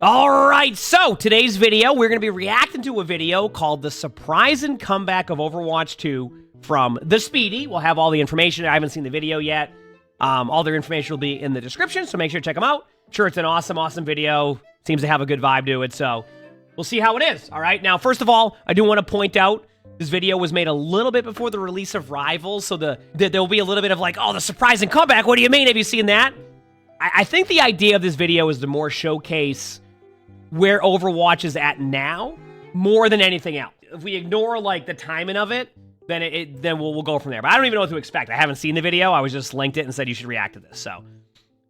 All right, so today's video, we're going to be reacting to a video called The Surprise and Comeback of Overwatch 2 from The Speedy. We'll have all the information. I haven't seen the video yet. All their information will be in the description, so make sure to check them out. Sure, it's an awesome video. Seems to have a good vibe to it, so we'll see how it is. All right, now, first of all, I do want to point out this video was made a little bit before the release of Rivals, so there'll be a little bit of like, oh, the surprise and comeback. What do you mean? Have you seen that? I think the idea of this video is to more showcase where Overwatch is at now, more than anything else. If we ignore, like, the timing of it, then we'll go from there. But I don't even know what to expect. I haven't seen the video. I was just linked it and said you should react to this. So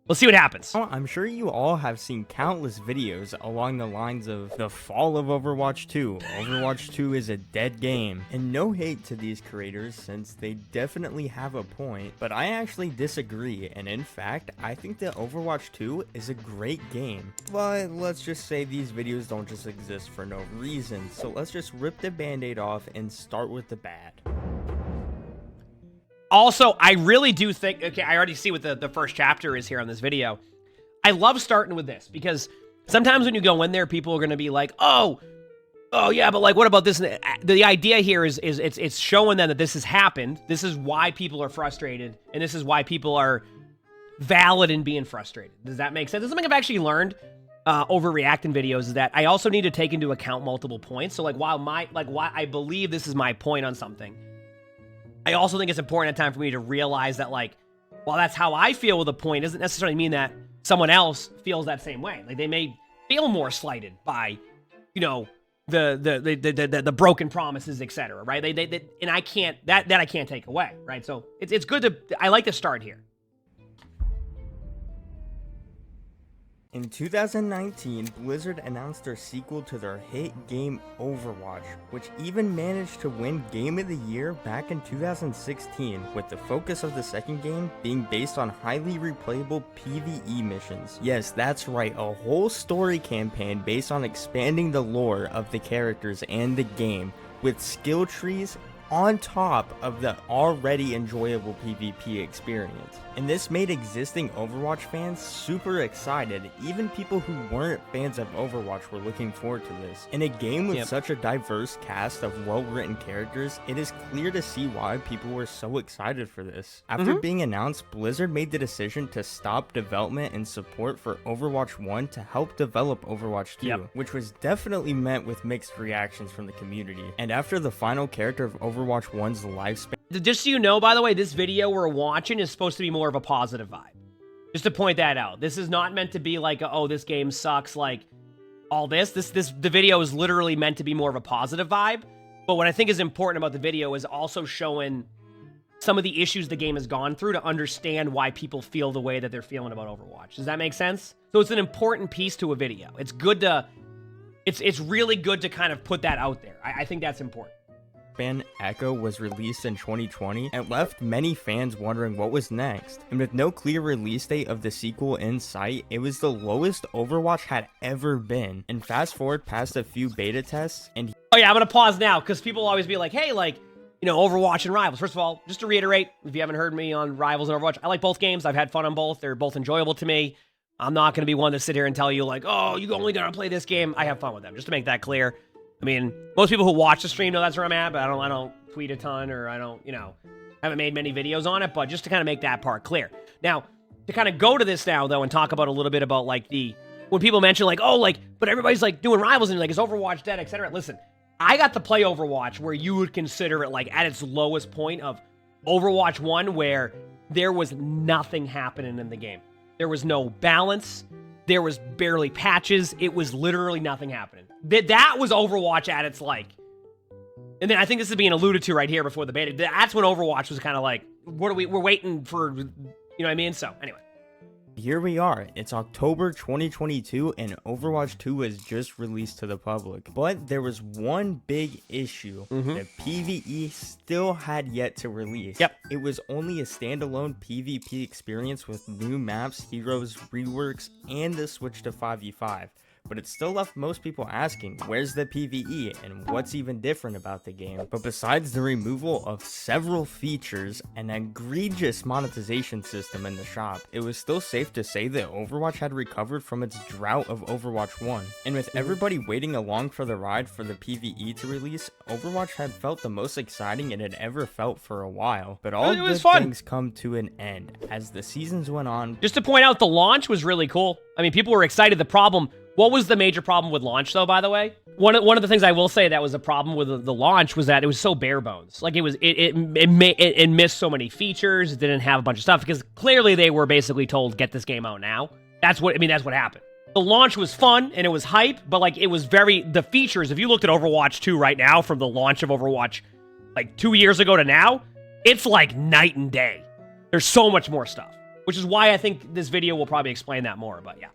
we'll see what happens. I'm sure you all have seen countless videos along the lines of the fall of Overwatch 2. Overwatch 2 is a dead game. And no hate to these creators since they definitely have a point, but I actually disagree. And in fact, I think that Overwatch 2 is a great game. But let's just say these videos don't just exist for no reason. So let's just rip the band-aid off and start with the bad. Also, I really do think, okay, I already see what the first chapter is here on this video. I love starting with this because sometimes when you go in there, people are going to be like, oh yeah, but like, what about this? The idea here is it's showing them that this has happened. This is why people are frustrated, and this is why people are valid in being frustrated. Does that make sense? That's something I've actually learned over reacting videos is that I also need to take into account multiple points. So like, why I believe this is my point on something, I also think it's important at time for me to realize that, like, while that's how I feel with a point, doesn't necessarily mean that someone else feels that same way. Like, they may feel more slighted by, you know, the broken promises, etc. Right? And I can't that I can't take away. Right? So it's good to I like to start here. In 2019, Blizzard announced their sequel to their hit game Overwatch, which even managed to win Game of the Year back in 2016, with the focus of the second game being based on highly replayable PvE missions. Yes, that's right, a whole story campaign based on expanding the lore of the characters and the game, with skill trees on top of the already enjoyable PvP experience. And this made existing Overwatch fans super excited. Even people who weren't fans of Overwatch were looking forward to this. In a game with such a diverse cast of well-written characters, it is clear to see why people were so excited for this. After being announced, Blizzard made the decision to stop development and support for Overwatch 1 to help develop Overwatch 2, which was definitely met with mixed reactions from the community. And after the final character of Overwatch 1's lifespan. Just so you know, by the way, this video we're watching is supposed to be more of a positive vibe. Just to point that out. This is not meant to be like, oh, this game sucks, like all this. The video is literally meant to be more of a positive vibe. But what I think is important about the video is also showing some of the issues the game has gone through to understand why people feel the way that they're feeling about Overwatch. Does that make sense? So it's an important piece to a video. It's good to, it's really good to kind of put that out there. I think that's important. Echo was released in 2020 and left many fans wondering what was next. And with no clear release date of the sequel in sight, it was the lowest Overwatch had ever been. And fast forward past a few beta tests and oh yeah, I'm gonna pause now because people always be like, hey, like, you know, Overwatch and Rivals. First of all, just to reiterate, if you haven't heard me on Rivals and Overwatch, I like both games. I've had fun on both. They're both enjoyable to me. I'm not gonna be one to sit here and tell you like, oh, you only gotta play this game. I have fun with them, just to make that clear. I mean, most people who watch the stream know that's where I'm at, but I don't tweet a ton, or I don't, you know, haven't made many videos on it, but just to kind of make that part clear. Now, to kind of go to this now, though, and talk about a little bit about, like, when people mention, like, oh, like, but everybody's, like, doing Rivals, and, like, is Overwatch dead, etc. Listen, I got to play Overwatch where you would consider it, like, at its lowest point of Overwatch 1, where there was nothing happening in the game. There was no balance. There was barely patches. It was literally nothing happening. That was Overwatch at its, like... And then I think this is being alluded to right here before the beta. That's when Overwatch was kind of like, we're waiting for, you know what I mean? So, anyway. Here we are. It's October 2022 and Overwatch 2 was just released to the public. But there was one big issue. The PvE still had yet to release. It was only a standalone PvP experience with new maps, heroes, reworks, and the switch to 5v5. but it still left most people asking, where's the PvE and what's even different about the game? But besides the removal of several features and an egregious monetization system in the shop, it was still safe to say that Overwatch had recovered from its drought of Overwatch 1. And with everybody waiting along for the ride for the PvE to release, Overwatch had felt the most exciting it had ever felt for a while. But all good things come to an end as the seasons went on. Just to point out, the launch was really cool. I mean, people were excited. The problem, what was the major problem with launch though, by the way? One of the things I will say that was a problem with the launch was that it was so bare bones. Like it missed so many features. It didn't have a bunch of stuff because clearly they were basically told, get this game out now. That's what happened. The launch was fun and it was hype, but like it was the features, if you looked at Overwatch 2 right now from the launch of Overwatch like 2 years ago to now, it's like night and day. There's so much more stuff, which is why I think this video will probably explain that more, but yeah.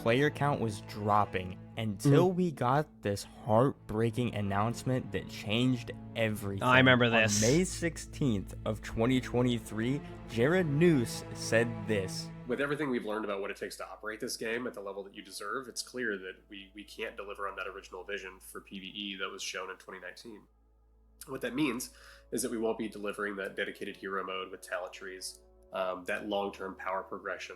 Player count was dropping until we got this heartbreaking announcement that changed everything. I remember this. On May 16th of 2023, Jared Noose said this. With everything we've learned about what it takes to operate this game at the level that you deserve, it's clear that we can't deliver on that original vision for PvE that was shown in 2019. What that means is that we won't be delivering that dedicated hero mode with talent trees, that long-term power progression.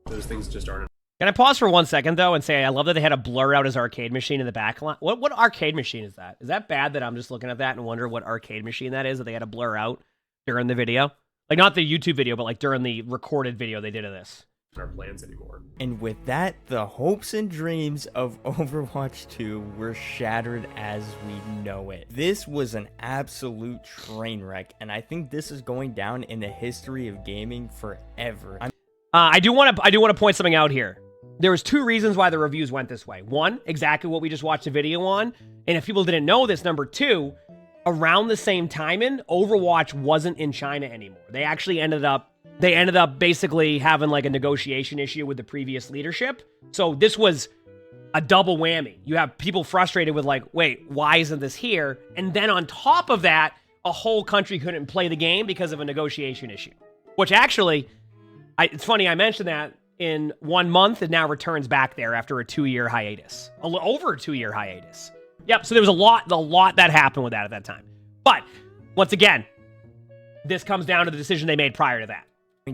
Those things just aren't. Can I pause for 1 second, though, and say I love that they had a blur out his arcade machine in the back line? What arcade machine is that? Is that bad that I'm just looking at that and wonder what arcade machine that is that they had to blur out during the video? Like, not the YouTube video, but like during the recorded video they did of this. Our plans anymore. And with that, the hopes and dreams of Overwatch 2 were shattered as we know it. This was an absolute train wreck, and I think this is going down in the history of gaming forever. I do want to point something out here. There was 2 reasons why the reviews went this way. 1, exactly what we just watched a video on, and if people didn't know this, number 2, around the same time Overwatch wasn't in China anymore. They actually ended up basically having like a negotiation issue with the previous leadership. So this was a double whammy. You have people frustrated with like, wait, why isn't this here? And then on top of that, a whole country couldn't play the game because of a negotiation issue. Which actually, it's funny, I mentioned that in 1 month, it now returns back there after a 2-year hiatus. Over a 2-year hiatus. Yep, so there was a lot that happened with that at that time. But, once again, this comes down to the decision they made prior to that.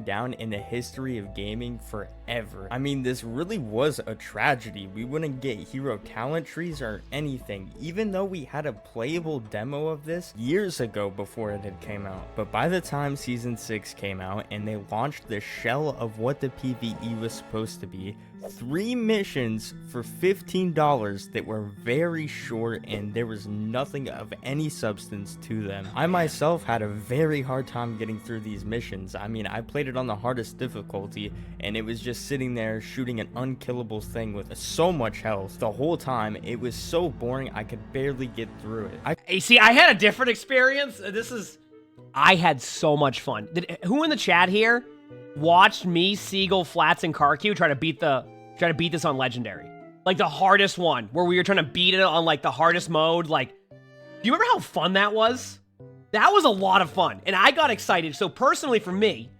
Down in the history of gaming forever. I mean, this really was a tragedy. We wouldn't get hero talent trees or anything, even though we had a playable demo of this years ago before it had came out. But by the time Season 6 came out and they launched the shell of what the PvE was supposed to be, 3 missions for $15 that were very short and there was nothing of any substance to them. I myself had a very hard time getting through these missions. I mean, I played it on the hardest difficulty and it was just sitting there shooting an unkillable thing with so much health the whole time. It was so boring I could barely get through it. You see, I had a different experience. I had so much fun. Who in the chat here watched me, Seagull, Flats, and Karq try to beat this on Legendary? Like the hardest one, where we were trying to beat it on like the hardest mode. Like, do you remember how fun that was? That was a lot of fun, and I got excited. So personally for me,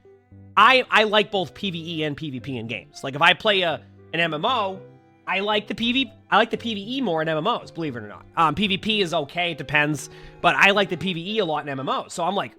I like both PvE and PvP in games. Like if I play an MMO, I like the PvE more in MMOs, believe it or not. PvP is okay, it depends, but I like the PvE a lot in MMOs. So I'm like,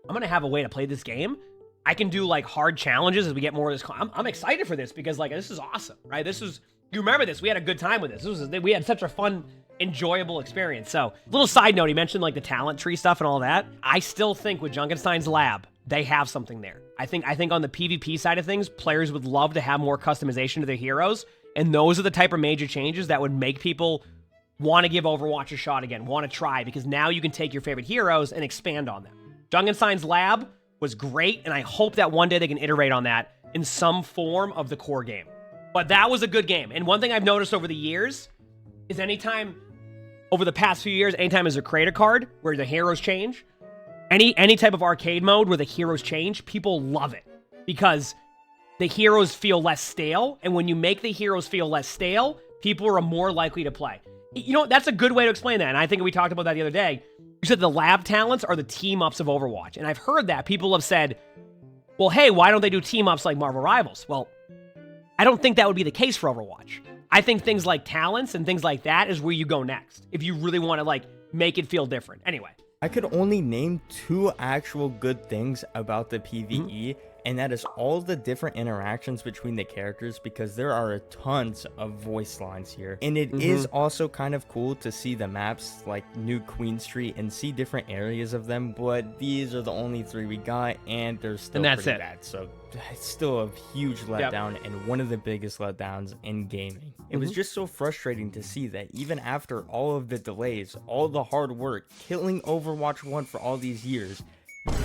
I'm gonna have a way to play this game. I can do like hard challenges as we get more of this. I'm excited for this because like this is awesome, right? You remember this? We had a good time with this. We had such a fun, enjoyable experience. So, little side note, he mentioned like the talent tree stuff and all that. I still think with Junkenstein's lab, they have something there. I think on the PvP side of things, players would love to have more customization to their heroes, and those are the type of major changes that would make people want to give Overwatch a shot again, want to try, because now you can take your favorite heroes and expand on them. Junkenstein's lab was great, and I hope that one day they can iterate on that in some form of the core game. But that was a good game. And one thing I've noticed over the years is over the past few years, anytime there's a creator card where the heroes change, any type of arcade mode where the heroes change, people love it because the heroes feel less stale. And when you make the heroes feel less stale, people are more likely to play. You know, that's a good way to explain that. And I think we talked about that the other day. You said the lab talents are the team-ups of Overwatch. And I've heard that. People have said, well, hey, why don't they do team-ups like Marvel Rivals? Well, I don't think that would be the case for Overwatch. I think things like talents and things like that is where you go next if you really want to like make it feel different. Anyway. I could only name 2 actual good things about the PvE, and that is all the different interactions between the characters, because there are tons of voice lines here. And it is also kind of cool to see the maps like New Queen Street and see different areas of them, but these are the only 3 we got, and they're still pretty bad. So it's still a huge letdown, and one of the biggest letdowns in gaming. It was just so frustrating to see that even after all of the delays, all the hard work, killing Overwatch 1 for all these years,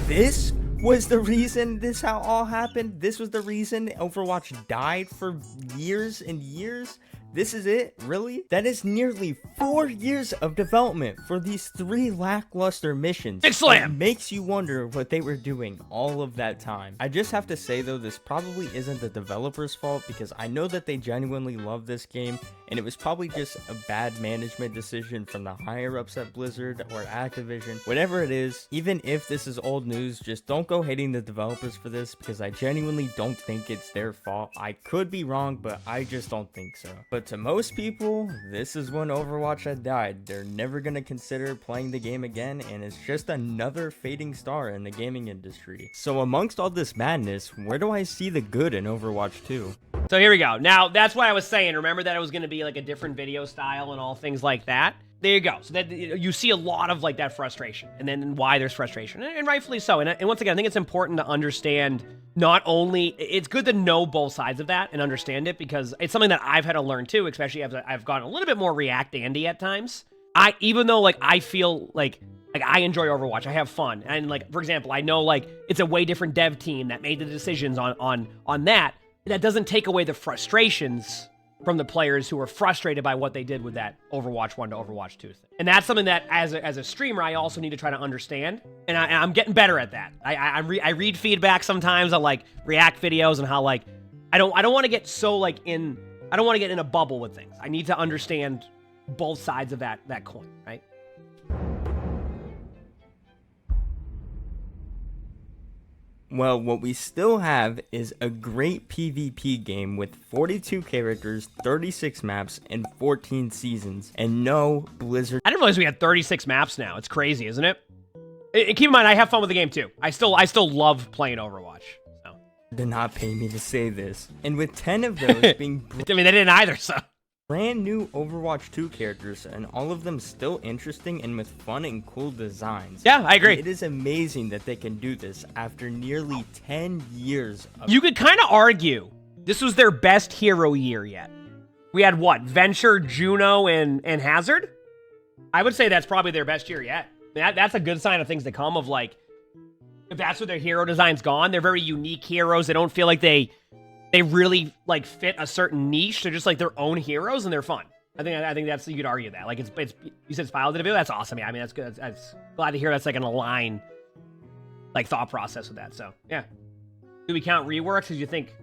this was the reason this how all happened. This was the reason Overwatch died for years and years. This is it? Really? That is nearly 4 years of development for these 3 lackluster missions. Big slam! It makes you wonder what they were doing all of that time. I just have to say though, this probably isn't the developers' fault, because I know that they genuinely love this game, and it was probably just a bad management decision from the higher ups at Blizzard or Activision. Whatever it is, even if this is old news, just don't go hating the developers for this, because I genuinely don't think it's their fault. I could be wrong, but I just don't think so. But to most people, this is when Overwatch had died. They're never going to consider playing the game again, and it's just another fading star in the gaming industry. So amongst all this madness, where do I see the good in Overwatch 2? So here we go. Now, that's what I was saying. Remember that it was going to be like a different video style and all things like that? There you go. So that you see a lot of like that frustration, and then why there's frustration, and rightfully so. And once again, I think it's important to understand, not only, it's good to know both sides of that and understand it, because it's something that I've had to learn too, especially as I've gotten a little bit more React Andy at times. Even though like I feel like I enjoy Overwatch, I have fun, and like for example, I know like it's a way different dev team that made the decisions on that. That doesn't take away the frustrations from the players who are frustrated by what they did with that Overwatch 1 to Overwatch 2 thing. And that's something that, as a streamer, I also need to try to understand, and I'm getting better at that. I read feedback sometimes on, like, React videos, and how, like, I don't want to get so, like, I don't want to get in a bubble with things. I need to understand both sides of that coin, right? Well, what we still have is a great PvP game with 42 characters, 36 maps, and 14 seasons. And no, Blizzard... I didn't realize we had 36 maps now. It's crazy, isn't it? Keep in mind, I have fun with the game, too. I still love playing Overwatch. So. Did not pay me to say this. And with 10 of those being... I mean, they didn't either, so... brand new Overwatch 2 characters, and all of them still interesting and with fun and cool designs. Yeah, I agree. It is amazing that they can do this after nearly 10 years of... You could kind of argue this was their best hero year yet. We had what? Venture, Juno, and Hazard? I would say that's probably their best year yet. That's a good sign of things to come, of like, if that's what their hero design's gone. They're very unique heroes. They don't feel like they really like fit a certain niche. They're just like their own heroes, and they're fun. I think that's, you could argue that. Like it's you said Spile did a video. That's awesome. Yeah, I mean that's good. That's glad to hear that's like an aligned like thought process with that. So yeah. Do we count reworks? Did you think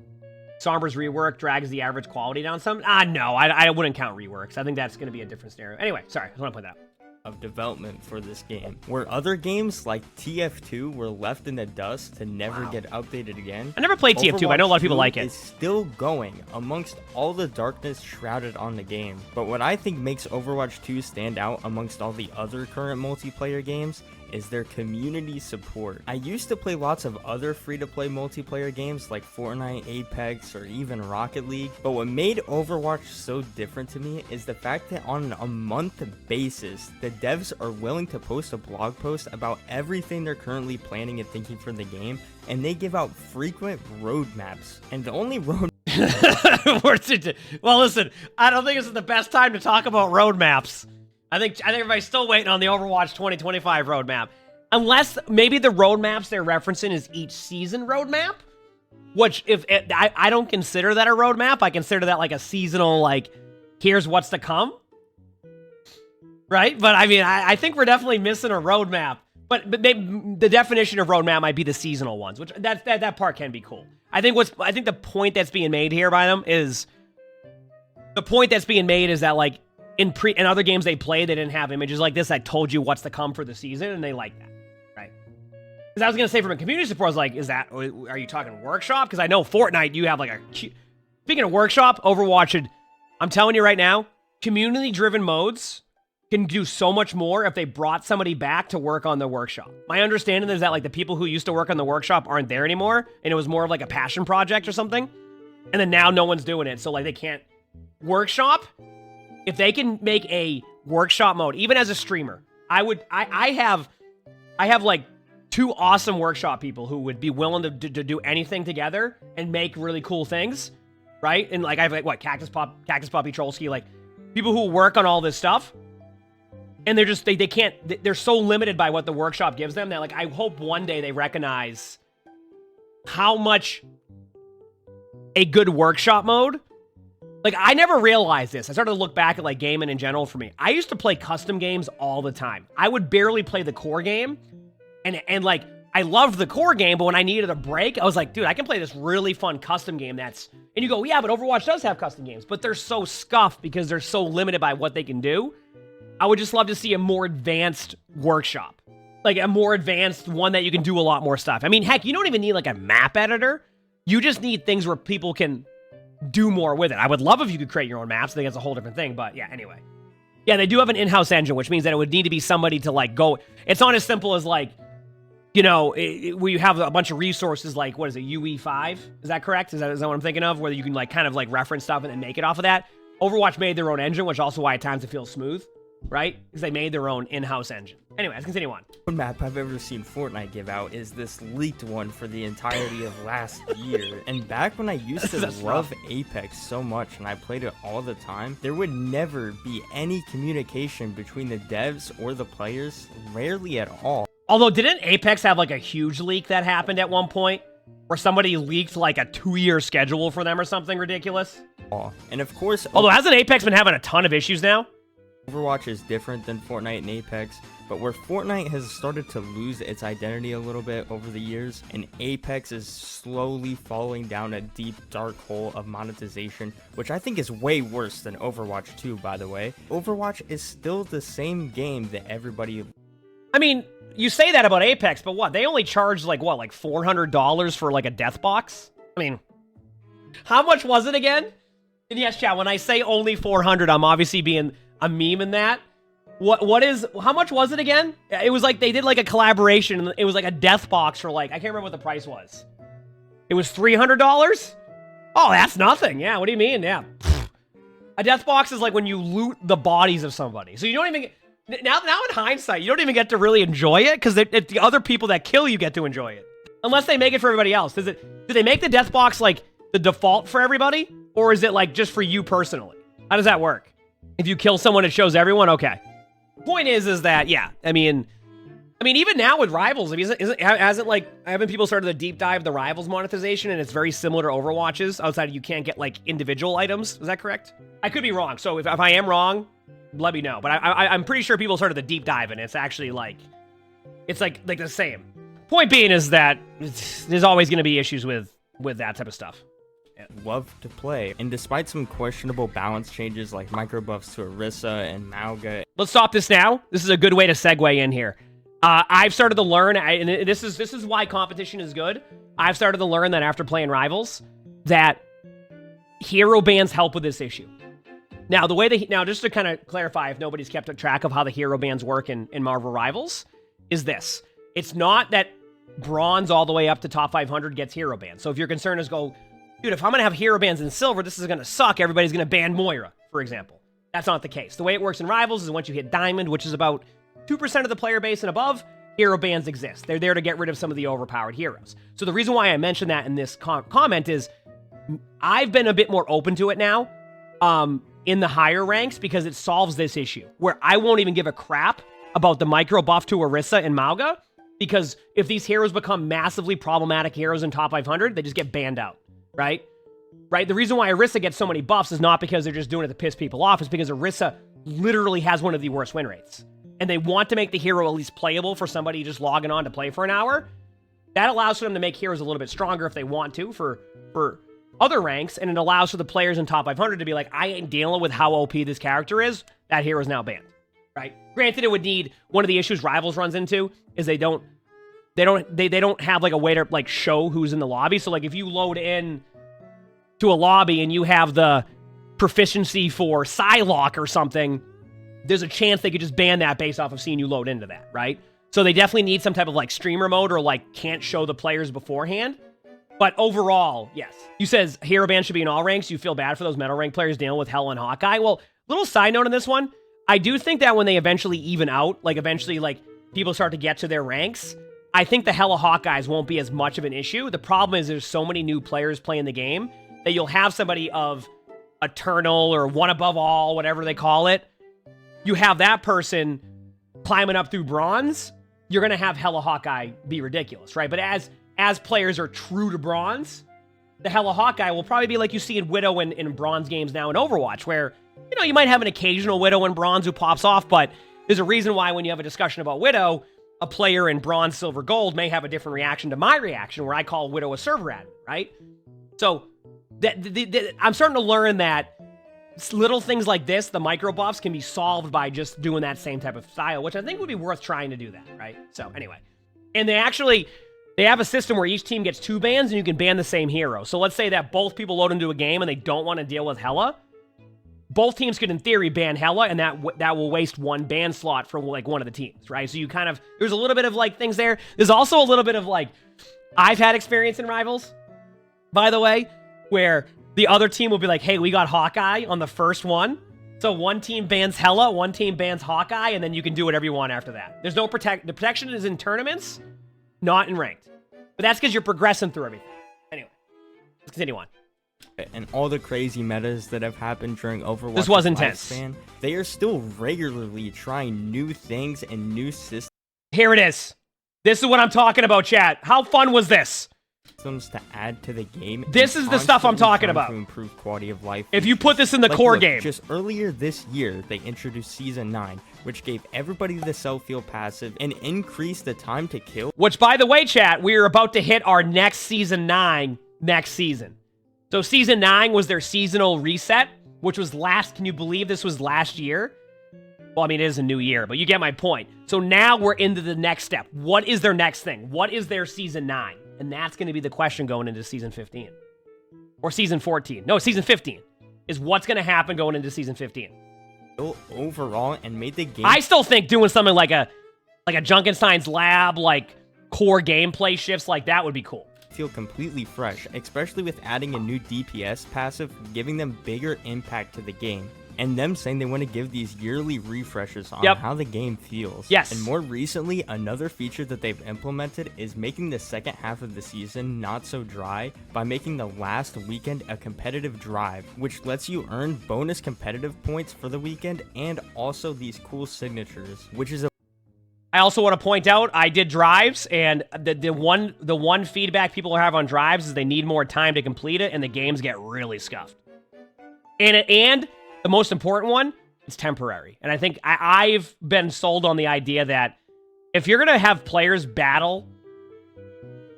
Sombra's rework drags the average quality down some? No, I wouldn't count reworks. I think that's going to be a different scenario. Anyway, sorry, I just want to point that out. Of development for this game, where other games like TF2 were left in the dust to never get updated again. I never played TF2, but I know a lot of people like it. It's still going amongst all the darkness shrouded on the game. But what I think makes Overwatch 2 stand out amongst all the other current multiplayer games is their community support. I used to play lots of other free-to-play multiplayer games like Fortnite, Apex, or even Rocket League, but what made Overwatch so different to me is the fact that on a month basis, the devs are willing to post a blog post about everything they're currently planning and thinking for the game, and they give out frequent roadmaps. And the only road well, listen, I don't think this is the best time to talk about roadmaps. I think everybody's still waiting on the Overwatch 2025 roadmap. Unless maybe the roadmaps they're referencing is each season roadmap, which I don't consider that a roadmap. I consider that like a seasonal, like, here's what's to come. Right? But I mean, I think we're definitely missing a roadmap. But the definition of roadmap might be the seasonal ones, which that part can be cool. I think the point that's being made here by them is that like, in other games they played, they didn't have images like this that told you what's to come for the season, and they like that, right? Because I was going to say from a community support, I was like, are you talking workshop? Because I know Fortnite, you have like speaking of workshop, Overwatch I'm telling you right now, community-driven modes can do so much more if they brought somebody back to work on the workshop. My understanding is that like the people who used to work on the workshop aren't there anymore, and it was more of like a passion project or something. And then now no one's doing it, so like they can't workshop. If they can make a workshop mode, even as a streamer, I have like 2 awesome workshop people who would be willing to do anything together and make really cool things, right? And like I have like what Cactus Puppy Trollski, like people who work on all this stuff, and they're just they can't. They're so limited by what the workshop gives them that like I hope one day they recognize how much a good workshop mode. Like, I never realized this. I started to look back at, like, gaming in general for me. I used to play custom games all the time. I would barely play the core game. And like, I loved the core game, but when I needed a break, I was like, dude, I can play this really fun custom game that's... And you go, yeah, but Overwatch does have custom games. But they're so scuffed because they're so limited by what they can do. I would just love to see a more advanced workshop. Like, a more advanced one that you can do a lot more stuff. I mean, heck, you don't even need, like, a map editor. You just need things where people can... do more with it. I would love if you could create your own maps. I think that's a whole different thing, but yeah, anyway. Yeah, they do have an in-house engine, which means that it would need to be somebody to, like, go... It's not as simple as, like, you know, where you have a bunch of resources like, what is it, UE5? Is that correct? Is that what I'm thinking of? Where you can, like, kind of, like, reference stuff and then make it off of that? Overwatch made their own engine, which also why at times it feels smooth, right? Because they made their own in-house engine. Anyway, let's continue on. One map I've ever seen Fortnite give out is this leaked one for the entirety of last year. And back when I used to love Apex so much and I played it all the time, there would never be any communication between the devs or the players, rarely at all. Although, didn't Apex have like a huge leak that happened at one point? Where somebody leaked like a 2-year schedule for them or something ridiculous? And of course... Although, hasn't Apex been having a ton of issues now? Overwatch is different than Fortnite and Apex, but where Fortnite has started to lose its identity a little bit over the years, and Apex is slowly falling down a deep, dark hole of monetization, which I think is way worse than Overwatch 2, by the way. Overwatch is still the same game that everybody... I mean, you say that about Apex, but what? They only charge, like, what, like $400 for, like, a death box? I mean, how much was it again? And yes, chat, when I say only 400, I'm obviously being a meme in that. How much was it again? It was like they did like a collaboration and it was like a death box for like, I can't remember what the price was. It was $300? Oh, that's nothing. Yeah, what do you mean? Yeah. A death box is like when you loot the bodies of somebody. So you don't even get, now in hindsight, you don't even get to really enjoy it because the other people that kill you get to enjoy it. Unless they make it for everybody else. Do they make the death box like the default for everybody? Or is it like just for you personally? How does that work? If you kill someone, it shows everyone? Okay. Point is that, yeah, I mean, even now with Rivals, I mean, haven't people started to deep dive the Rivals monetization, and it's very similar to Overwatch's, outside of you can't get, like, individual items? Is that correct? I could be wrong, so if I am wrong, let me know. But I'm pretty sure people started to deep dive, and it's actually, like, it's, like the same. Point being is that there's always going to be issues with that type of stuff. Love to play, and despite some questionable balance changes like micro buffs to Orisa and Mauga. Let's stop this now. This is a good way to segue in here. I've started to learn, and this is why competition is good. I've started to learn that after playing Rivals, that hero bans help with this issue. Now, just to kind of clarify, if nobody's kept track of how the hero bans work in Marvel Rivals, is this: it's not that bronze all the way up to top 500 gets hero bans. So if your concern is dude, if I'm going to have hero bans in silver, this is going to suck. Everybody's going to ban Moira, for example. That's not the case. The way it works in Rivals is once you hit diamond, which is about 2% of the player base and above, hero bans exist. They're there to get rid of some of the overpowered heroes. So the reason why I mentioned that in this comment is I've been a bit more open to it now in the higher ranks because it solves this issue where I won't even give a crap about the micro buff to Orisa and Mauga because if these heroes become massively problematic heroes in top 500, they just get banned out. Right? The reason why Orisa gets so many buffs is not because they're just doing it to piss people off. It's because Orisa literally has one of the worst win rates. And they want to make the hero at least playable for somebody just logging on to play for an hour. That allows for them to make heroes a little bit stronger if they want to for other ranks. And it allows for the players in top 500 to be like, I ain't dealing with how OP this character is. That hero is now banned. Right? Granted, it would need, one of the issues Rivals runs into is they don't have like a way to like show who's in the lobby. So like if you load in to a lobby and you have the proficiency for Psylocke or something, there's a chance they could just ban that based off of seeing you load into that, right? So they definitely need some type of like streamer mode or like can't show the players beforehand. But overall, yes. You says hero ban should be in all ranks. You feel bad for those metal rank players dealing with Hela and Hawkeye. Well, little side note on this one. I do think that when they eventually even out, like eventually like people start to get to their ranks, I think the Hela Hawkeyes won't be as much of an issue. The problem is there's so many new players playing the game that you'll have somebody of Eternal or One Above All, whatever they call it. You have that person climbing up through bronze, you're going to have Hela Hawkeye be ridiculous, right? But as players are true to bronze, the Hela Hawkeye will probably be like you see in Widow in bronze games now in Overwatch, where, you know, you might have an occasional Widow in bronze who pops off, but there's a reason why when you have a discussion about Widow, a player in bronze, silver, gold may have a different reaction to my reaction, where I call Widow a server admin, right? So I'm starting to learn that little things like this, the micro buffs, can be solved by just doing that same type of style, which I think would be worth trying to do that, right? So anyway, and they have a system where each team gets 2 bans and you can ban the same hero. So let's say that both people load into a game and they don't want to deal with Hela. Both teams could, in theory, ban Hela, and that will waste 1 ban slot for like one of the teams, right? So you kind of, there's a little bit of like things there. There's also a little bit of like, I've had experience in Rivals, by the way, where the other team will be like, hey, we got Hawkeye on the first one. So one team bans Hela, one team bans Hawkeye, and then you can do whatever you want after that. There's no the protection is in tournaments, not in ranked. But that's because you're progressing through everything. Anyway, let's continue on. And all the crazy metas that have happened during Overwatch. This was intense. Lifespan, they are still regularly trying new things and new systems. Here it is. This is what I'm talking about, chat. How fun was this? To add to the game. This is the stuff I'm talking about. To improve quality of life. If you put this in the core game. Just earlier this year, they introduced Season 9, which gave everybody the self-heal passive and increased the time to kill. Which, by the way, chat, we are about to hit our next Season 9 next season. So Season 9 was their seasonal reset, which was can you believe this was last year? Well, I mean, it is a new year, but you get my point. So now we're into the next step. What is their next thing? What is their Season 9? And that's going to be the question going into Season 15. Or Season 14. No, Season 15 is what's going to happen going into Season 15. Overall, and made the game... I still think doing something like a Junkenstein's Lab, like core gameplay shifts like that would be cool. Feel completely fresh, especially with adding a new DPS passive, giving them bigger impact to the game. And them saying they want to give these yearly refreshes on how the game feels. Yes. And more recently, another feature that they've implemented is making the second half of the season not so dry by making the last weekend a competitive drive, which lets you earn bonus competitive points for the weekend and also these cool signatures, which is I also want to point out, I did drives, and the one feedback people have on drives is they need more time to complete it, and the games get really scuffed. And the most important one, it's temporary. And I think I've been sold on the idea that if you're going to have players battle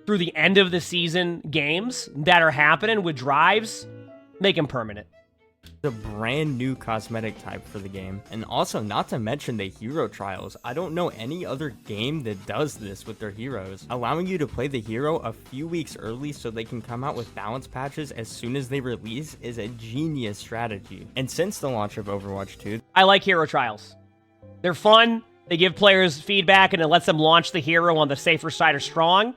through the end of the season games that are happening with drives, make them permanent. a brand new cosmetic type for the game. And also, not to mention the hero trials. I don't know any other game that does this with their heroes. Allowing you to play the hero a few weeks early so they can come out with balance patches as soon as they release is a genius strategy. And since the launch of Overwatch 2, I like hero trials. They're fun. They give players feedback and it lets them launch the hero on the safer side of strong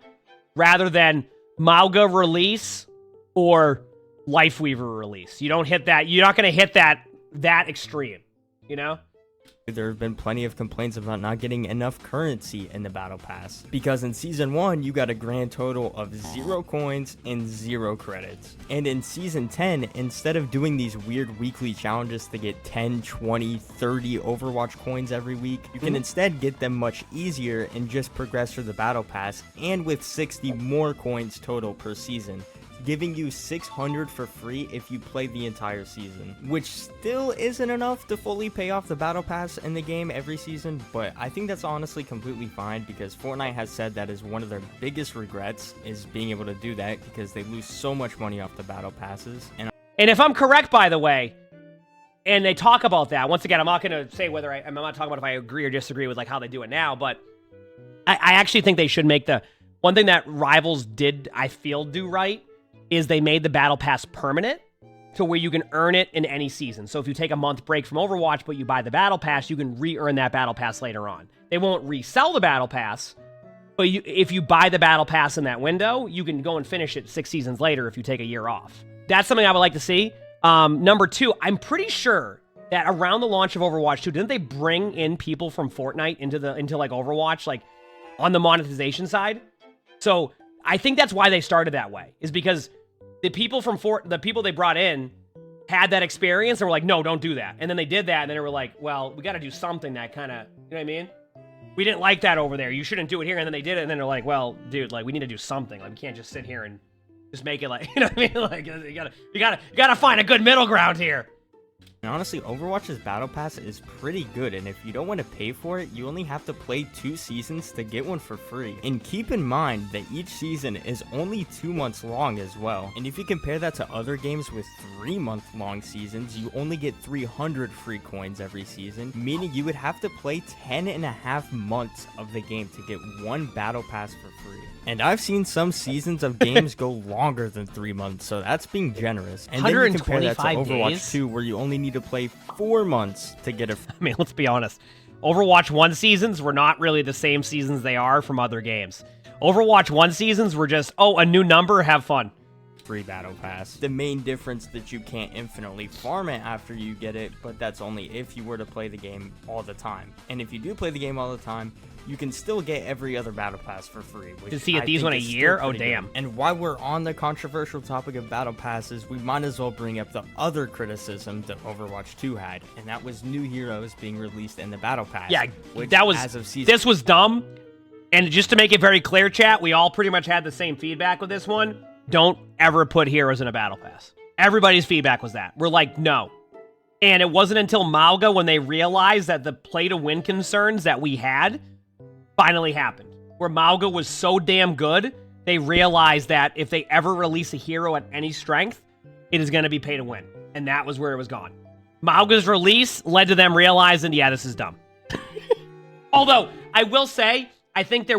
rather than Mauga release or Lifeweaver release. You don't hit that. You're not going to hit that extreme, you know? there have been plenty of complaints about not getting enough currency in the Battle Pass. Because in Season 1, you got a grand total of 0 coins and 0 credits. And in Season 10, instead of doing these weird weekly challenges to get 10, 20, 30 Overwatch coins every week, you can instead get them much easier and just progress through the Battle Pass, and with 60 more coins total per season, giving you 600 for free if you play the entire season, which still isn't enough to fully pay off the Battle Pass in the game every season, but I think that's honestly completely fine because Fortnite has said that is one of their biggest regrets is being able to do that because they lose so much money off the Battle Passes. And if I'm correct, by the way, and they talk about that, once again, I'm not going to say whether I'm not talking about if I agree or disagree with like how they do it now, but I actually think they should make the one thing that Rivals did, I feel, do right is they made the Battle Pass permanent. to where you can earn it in any season. So if you take a month break from Overwatch, but you buy the Battle Pass, you can re-earn that Battle Pass later on. They won't resell the Battle Pass, but if you buy the Battle Pass in that window, you can go and finish it 6 seasons later if you take a year off. That's something I would like to see. Number 2, I'm pretty sure that around the launch of Overwatch 2, didn't they bring in people from Fortnite into like Overwatch, like on the monetization side? So I think that's why they started that way, is because the people the people they brought in had that experience and were like, no, don't do that. And then they did that, and then they were like, well, we got to do something that kind of, you know what I mean? We didn't like that over there. You shouldn't do it here. And then they did it, and then they're like, well, dude, like, we need to do something. Like, we can't just sit here and just make it like, you know what I mean? Like, you gotta find a good middle ground here. And honestly, Overwatch's Battle Pass is pretty good, and if you don't want to pay for it, you only have to play 2 seasons to get one for free. And keep in mind that each season is only 2 months long as well. And if you compare that to other games with 3-month-long seasons, you only get 300 free coins every season, meaning you would have to play 10.5 months of the game to get 1 Battle Pass for free. And I've seen some seasons of games go longer than 3 months, so that's being generous. And then you compare that to Overwatch 2, where you only need to play 4 months to get a... I mean, let's be honest. Overwatch 1 seasons were not really the same seasons they are from other games. Overwatch 1 seasons were just, oh, a new number, have fun. Free Battle Pass. The main difference that you can't infinitely farm it after you get it, but that's only if you were to play the game all the time. And if you do play the game all the time, you can still get every other Battle Pass for free. To see these one a year? Oh, damn. Good. And while we're on the controversial topic of Battle Passes, we might as well bring up the other criticism that Overwatch 2 had, and that was new heroes being released in the Battle Pass. Yeah, which, that was, as of season... this was dumb. And just to make it very clear, chat, we all pretty much had the same feedback with this one. Don't ever put heroes in a Battle Pass. Everybody's feedback was that. We're like, no. And it wasn't until Malga, when they realized that the play-to-win concerns that we had finally happened. Where Malga was so damn good, they realized that if they ever release a hero at any strength, it is going to be pay-to-win. And that was where it was gone. Malga's release led to them realizing, yeah, this is dumb. Although, I will say, I think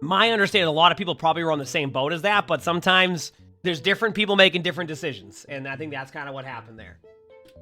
my understanding, a lot of people probably were on the same boat as that, but sometimes there's different people making different decisions, and I think that's kind of what happened there.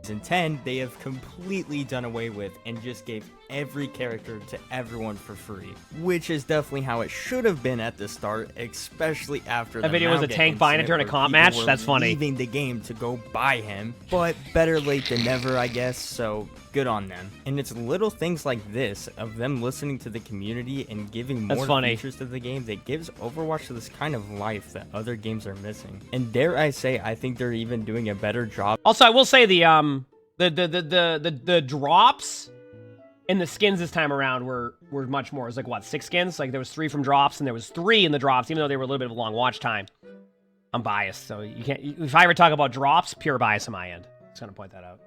Season 10, they have completely done away with and just gave every character to everyone for free, which is definitely how it should have been at the start, especially after that video was a tank buying it during a comp match. That's funny. Leaving the game to go buy him, but better late than never, I guess. So good on them. And it's little things like this of them listening to the community and giving more features to the game that gives Overwatch this kind of life that other games are missing. And dare I say, I think they're even doing a better job. Also, I will say the drops and the skins this time around were much more. It was like, what, 6 skins? Like, there was 3 from drops, and there was 3 in the drops, even though they were a little bit of a long watch time. I'm biased, so you can't... If I ever talk about drops, pure bias on my end. Just gonna point that out.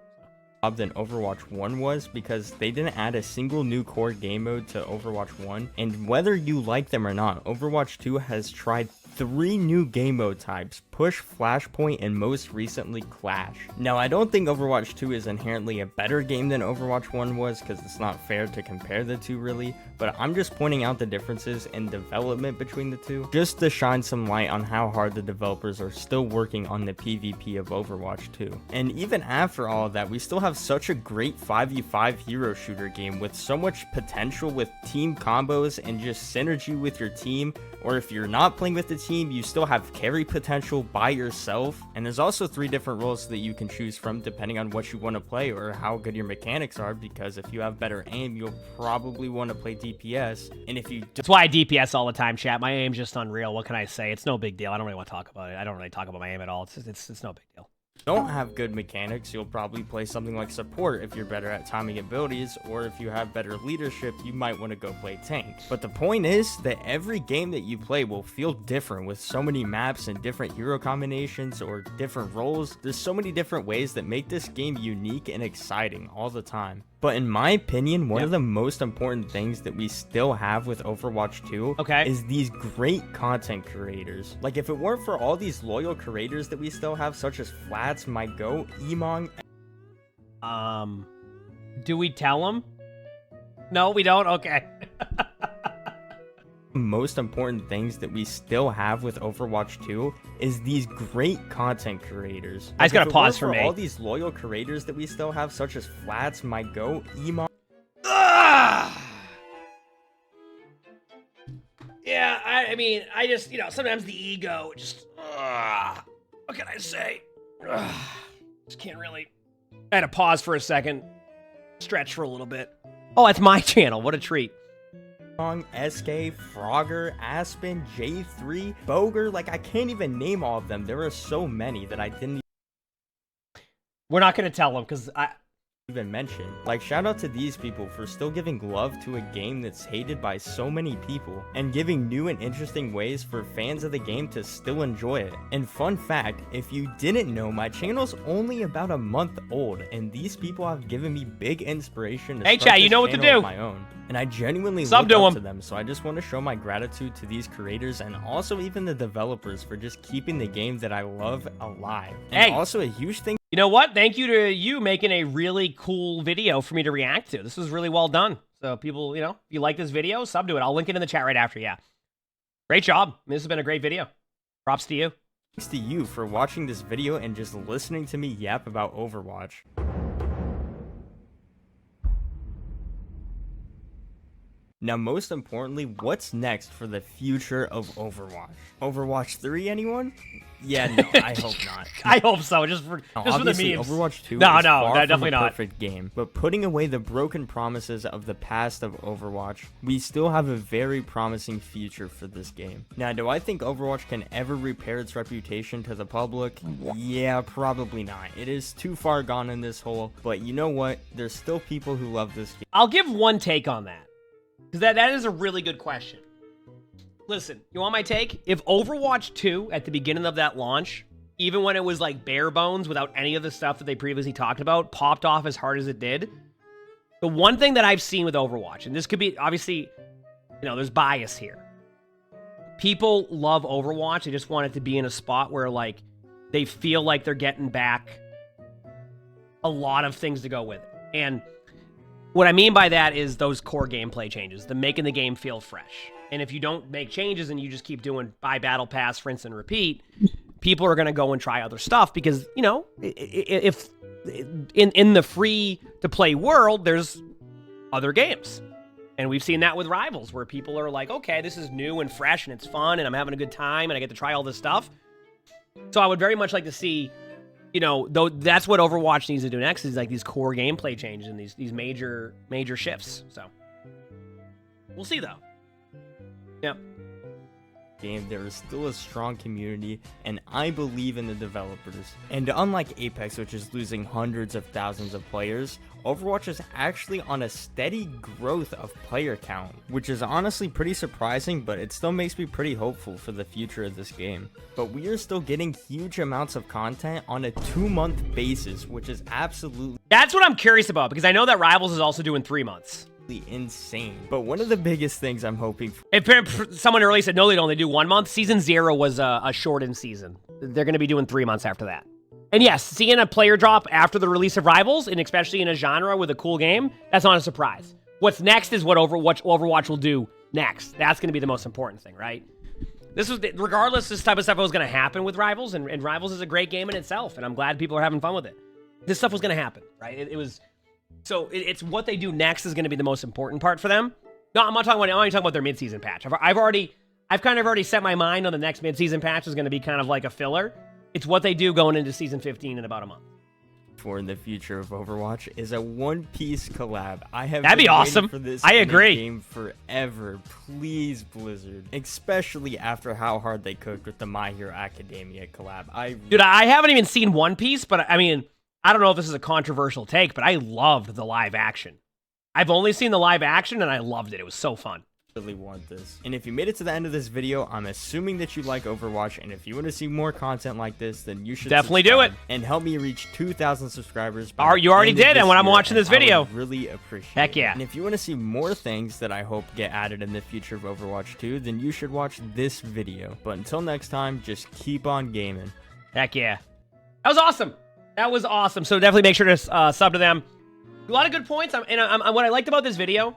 Than Overwatch 1 was, because they didn't add a single new core game mode to Overwatch 1, and whether you like them or not, Overwatch 2 has tried 3 new game mode types: Push, Flashpoint, and most recently Clash. Now, I don't think Overwatch 2 is inherently a better game than Overwatch 1 was, because it's not fair to compare the two really, but I'm just pointing out the differences in development between the two, just to shine some light on how hard the developers are still working on the PvP of Overwatch 2. And even after all of that, we still have such a great 5v5 hero shooter game with so much potential with team combos and just synergy with your team, or if you're not playing with the team, you still have carry potential by yourself. And there's also 3 different roles that you can choose from depending on what you want to play or how good your mechanics are, because if you have better aim, you'll probably want to play DPS. And if you That's why I DPS all the time, chat. My aim's just unreal. What can I say? It's no big deal. I don't really want to talk about it. I don't really talk about my aim at all. It's no big deal. Don't have good mechanics, you'll probably play something like support if you're better at timing abilities, or if you have better leadership, you might want to go play tank. But the point is that every game that you play will feel different with so many maps and different hero combinations or different roles. There's so many different ways that make this game unique and exciting all the time. But in my opinion, one of the most important things that we still have with Overwatch 2 is these great content creators. Like, if it weren't for all these loyal creators that we still have, such as Flats, My Goat, Emongg... Do we tell them? No, we don't? Okay. Most important things that we still have with Overwatch 2 is these great content creators. I just gotta pause for for me. all these loyal creators that we still have, such as Flats, My Goat, Emongg. Yeah, I mean, I just, sometimes the ego just, what can I say? Just can't really. I had to pause for a second, stretch for a little bit. Oh, that's my channel. What a treat. SK, Frogger, Aspen, J3, Boger, like I can't even name all of them. There are so many that I didn't We're not going to tell them because I even mention. Like, shout out to these people for still giving love to a game that's hated by so many people and giving new and interesting ways for fans of the game to still enjoy it. And fun fact, if you didn't know, my channel's only about a month old and these people have given me big inspiration to Hey, start chat, you this know what to channel of do. my own. And I genuinely Sub look to up 'em. to them, so I just want to show my gratitude to these creators and also even the developers for just keeping the game that I love alive. And Hey. also a huge thing. You know what? Thank you to you making a really cool video for me to react to. This was really well done. So people, if you like this video, sub to it. I'll link it in the chat right after. Yeah. Great job. This has been a great video. Props to you. Thanks to you for watching this video and just listening to me yap about Overwatch. Now, most importantly, what's next for the future of Overwatch? Overwatch 3, anyone? Yeah, no, I hope not. I hope so. Just for the Obviously, memes. Overwatch 2 No, is no, far definitely from a not. perfect game, but putting away the broken promises of the past of Overwatch, we still have a very promising future for this game. Now, do I think Overwatch can ever repair its reputation to the public? Yeah, probably not. It is too far gone in this hole, but you know what? There's still people who love this game. I'll give one take on that. Because that is a really good question. Listen, you want my take? If Overwatch 2, at the beginning of that launch, even when it was like bare bones without any of the stuff that they previously talked about, popped off as hard as it did, the one thing that I've seen with Overwatch, and this could be, obviously, there's bias here. People love Overwatch. They just want it to be in a spot where, like, they feel like they're getting back a lot of things to go with it. And what I mean by that is those core gameplay changes, the making the game feel fresh. And if you don't make changes and you just keep doing buy battle pass, rinse and repeat, people are going to go and try other stuff because, if in the free to play world, there's other games. And we've seen that with Rivals where people are like, okay, this is new and fresh and it's fun and I'm having a good time and I get to try all this stuff. So I would very much like to see, though that's what Overwatch needs to do next is like these core gameplay changes and these major shifts. So we'll see though. Yep. Game, there is still a strong community, and I believe in the developers. And unlike Apex, which is losing hundreds of thousands of players, Overwatch is actually on a steady growth of player count, which is honestly pretty surprising, but it still makes me pretty hopeful for the future of this game. But we are still getting huge amounts of content on a 2-month basis, which is absolutely That's what I'm curious about because I know that Rivals is also doing 3 months. insane. But one of the biggest things I'm hoping for, If someone earlier said, no, they only do 1 month. Season 0 was a shortened season. They're going to be doing 3 months after that. And yes, seeing a player drop after the release of Rivals, and especially in a genre with a cool game, that's not a surprise. What's next is what Overwatch will do next. That's going to be the most important thing, right? Regardless, this type of stuff was going to happen with Rivals, and Rivals is a great game in itself, and I'm glad people are having fun with it. This stuff was going to happen, right? So it's what they do next is going to be the most important part for them. No, I'm not talking about their midseason patch. I've kind of already set my mind on the next midseason patch is going to be kind of like a filler. It's what they do going into season 15 in about a month. for in the future of Overwatch is a One Piece collab. That'd be been waiting awesome. for this I in a agree. game forever. Please, Blizzard. Especially after how hard they cooked with the My Hero Academia collab. Dude, I haven't even seen One Piece, but I mean, I don't know if this is a controversial take, but I loved the live action. I've only seen the live action, and I loved it. It was so fun. really want this. And if you made it to the end of this video, I'm assuming that you like Overwatch, and if you want to see more content like this, then you should Definitely do it. and help me reach 2,000 subscribers. You already did, and when I'm watching this video. I would really appreciate it. Heck yeah. And if you want to see more things that I hope get added in the future of Overwatch 2, then you should watch this video. But until next time, just keep on gaming. Heck yeah. That was awesome. That was awesome. So definitely make sure to sub to them. A lot of good points. And what I liked about this video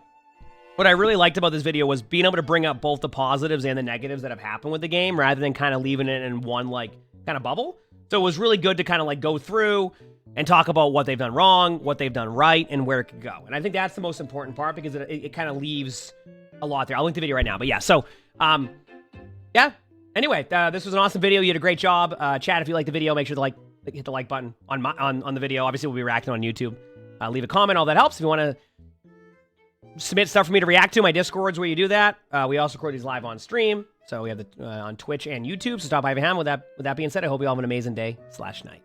What I really liked about this video was being able to bring up both the positives and the negatives that have happened with the game rather than kind of leaving it in one like kind of bubble. So it was really good to kind of like go through and talk about what they've done wrong, what they've done right, and where it could go. And I think that's the most important part because it kind of leaves a lot there. I'll link the video right now. But yeah, so yeah. Anyway, this was an awesome video. You did a great job. Chat, if you liked the video, make sure to hit the like button on the video. Obviously, we'll be reacting on YouTube. Leave a comment. All that helps. If you want to submit stuff for me to react to, my Discord's where you do that. We also record these live on stream. So we have the on Twitch and YouTube. So stop by if you have. With that being said, I hope you all have an amazing day/night.